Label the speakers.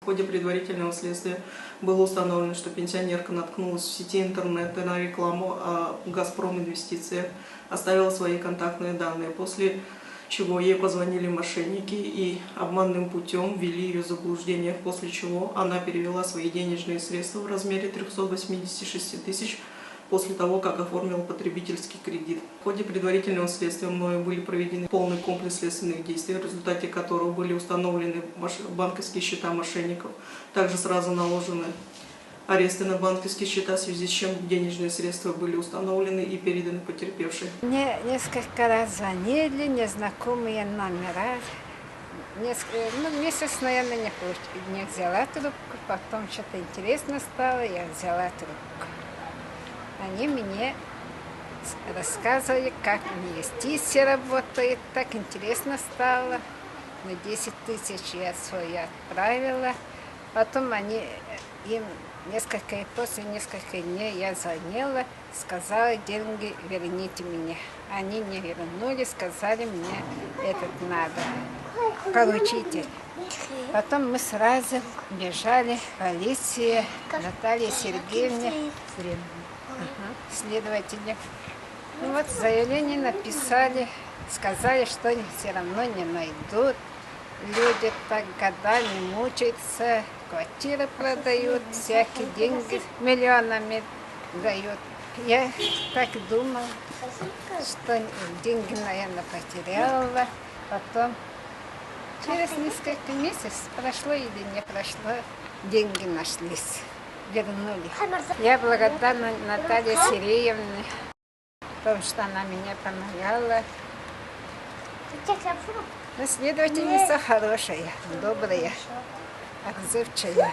Speaker 1: ходе предварительного следствия было установлено, что пенсионерка наткнулась в сети интернета на рекламу о «Газпром Инвестициях», оставила свои контактные данные, после чего ей позвонили мошенники и обманным путем ввели ее в заблуждение, после чего она перевела свои денежные средства в размере 386 тысяч после того, как оформила потребительский кредит. В ходе предварительного следствия мною были проведены полный комплекс следственных действий, в результате которого были установлены банковские счета мошенников. Также сразу наложены аресты на банковские счета, в связи с чем денежные средства были установлены и переданы потерпевшей.
Speaker 2: Мне несколько раз звонили незнакомые номера. Месяц, наверное, не взяла трубку, потом что-то интересно стало, я взяла трубку. Они мне рассказывали, как инвестиции работают, так интересно стало. На 10 тысяч я свою отправила, потом им после нескольких дней я звонила, сказала, деньги верните мне. Они не вернули, сказали, мне этот надо, поручитель. Потом мы сразу бежали в полицию, Наталья Сергеевна, следователи. Ну вот заявление написали, сказали, что все равно не найдут. Люди так годами мучаются, квартиры продают, всякие деньги миллионами дают. Я так думала, что деньги, наверное, потеряла. Потом через несколько месяцев, прошло или не прошло, деньги нашлись, вернули. Я благодарна Наталье Сергеевне, потому что она меня помогала. Но следовательница хорошая, добрая, отзывчивая.